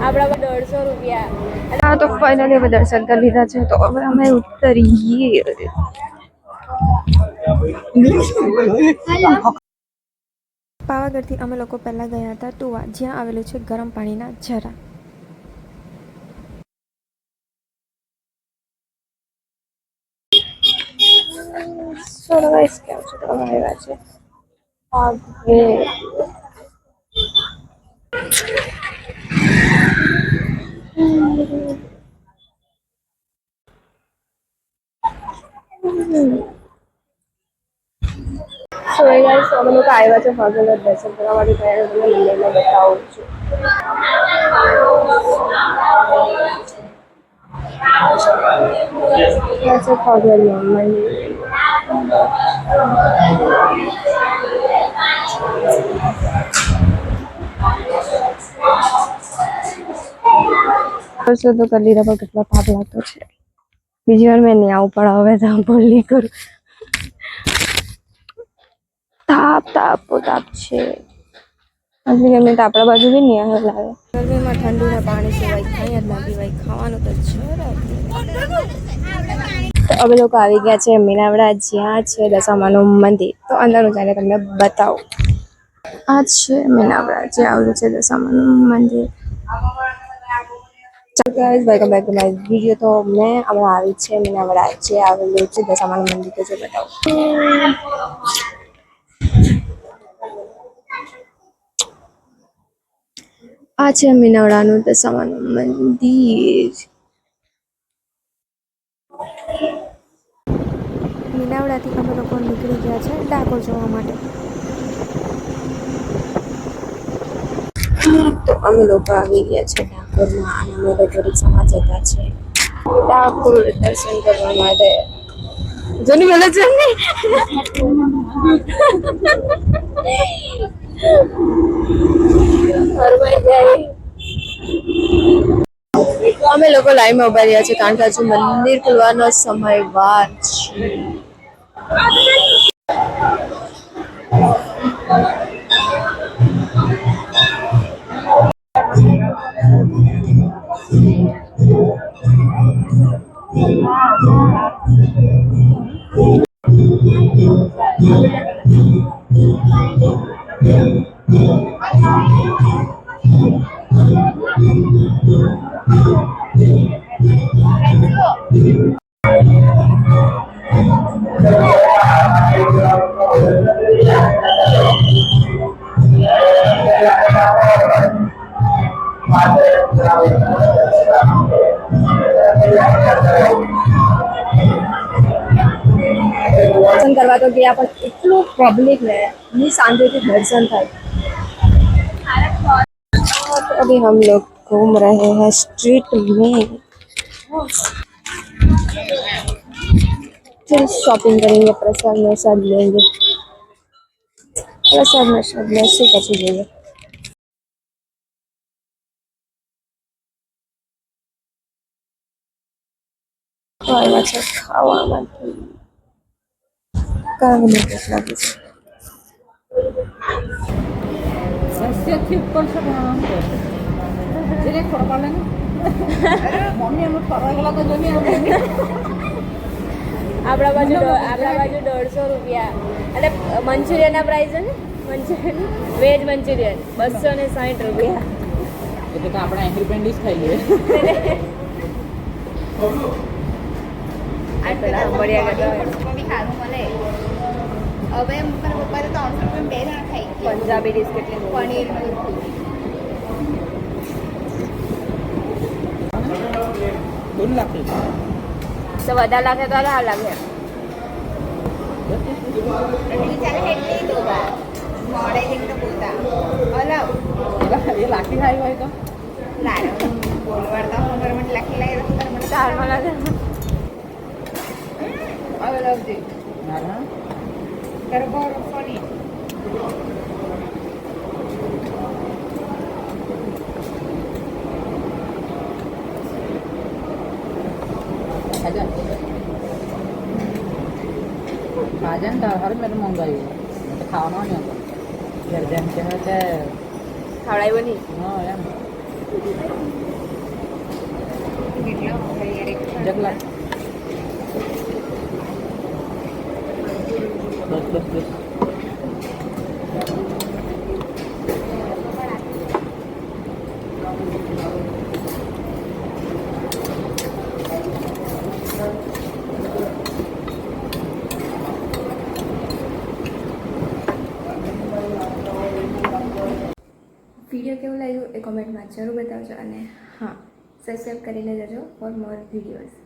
આપણા 150 રૂપિયા. હા તો ફાઇનલી હવે દર્શન કરી લીધા છે તો હવે અમે ઉતરીએ. પાવાગઢથી અમે લોકો પહેલાં ગયા હતા તુવા, જ્યાં આવેલું છે ગરમ પાણીના ઝરા. સરવાઈસ કેમ છે આવ્યા છે સો ગાઈસ અમે લોકો આવ્યા છે ફાગલના દર્શન કરવા માટે તૈયાર તમને મંદિરમાં બતાવું છું. कैसे फॉरवर्ड नॉर्मल तो कर ली था कितना ताप लागતો છે. બીજી વાર મેં નહીં આવું પણ હવે તો બોલી કરું. તાપ છે. આટલી ગરમી તો આપણા બાજુ બી નહીં આવે લાગે. ગરમીમાં ઠંડુના પાણી સિવાય કંઈ જ ના પીવાય. ખાવાનું તો જરા અમે લોકો આવી ગયા છે મીનાવડા, જ્યાં છે દશામાનું મંદિર. તો અંદરનું જઈને તમને બતાવું. આ છે મીનાવડા, જ્યાં આવેલું છે દશામાનું મંદિર. Guys welcome back to my video. તો મેં હમણાં આવી છે મીનાવડા, જે આવેલું છે દશામાનું મંદિર. તો જે બતાવું. આ છે મીનાવડાનું દશામાનું મંદિર. મીનાવડાથી અમે લોકો નીકળી ગયા છે ડાકોર જવા માટે. તો અમે લોકો આવી ગયા છે ડાકોરમાં અને અમે લોકો રિક્ષામાં જતા છે ડાકોર દર્શન કરવા માટે. જોની બોલે છે ને અમે લોકો લાઈનમાં ઉભા રહ્યા છે કારણ કે હજુ મંદિર ખુલવાનો સમય વાર છે. दर्शन करवा तो गया पर इतनी पब्लिक है नहीं शांति दर्शन था। तो अभी हम लोग घूम रहे हैं स्ट्रीट में, फिर शॉपिंग करेंगे, प्रसाद वसाद लेंगे, प्रसाद वसाद में શું પછી જોઈએ. ખાવા છે ખાવામાંથી કાંઈ નહીં લાગે છે. સસ્યથી ઉપર છે પણ જેને ફરવા લાગે મમ્મી અમે ફરવા ગયેલા તો જોની આપણા બાજુ 150 રૂપિયા એટલે મંચુરિયનના પ્રાઇસ છે ને મંચુરિયન વેજ મંચુરિયન 260 રૂપિયા. એટલે તો આપણે 80 રૂપિયાની ડીશ ખાઈ લઈએ. આ પેલા બળિયા કરતા બી ખારું મળે. હવે મારા પપ્પાએ 300 રૂપિયા 2 જણા ખાઈ ગયા. પંજાબી ડીશ કેટલી પનીર દોન લાગે તો વધારે લાગે તો હાલ લાગે. ચાલે એટલી દો મોડે જેમ તો બોલતા હલો એ લાખી ખાઈ હોય તો લાડો બોલવાડતા હું મને લાખી લાગે તો મને ચાલમાં લાગે. હવે લવજી હા કરબોર ફોની ભાજન તો હર મેં મંગાવ્યું તો ખાવાનો નહીં હતો ઘર જેમ કે તે ખાવડાવી ચડાવ્યો નહીં. હા એમ કેટલા વખત યાર એક જગલા બસ બસ બસ વિડીયો કેવું લાગ્યું એ કોમેન્ટમાં જરૂર બતાવજો અને હા સબસ્ક્રાઈબ કરીને જજો ફોર મોર વિડીયોઝ.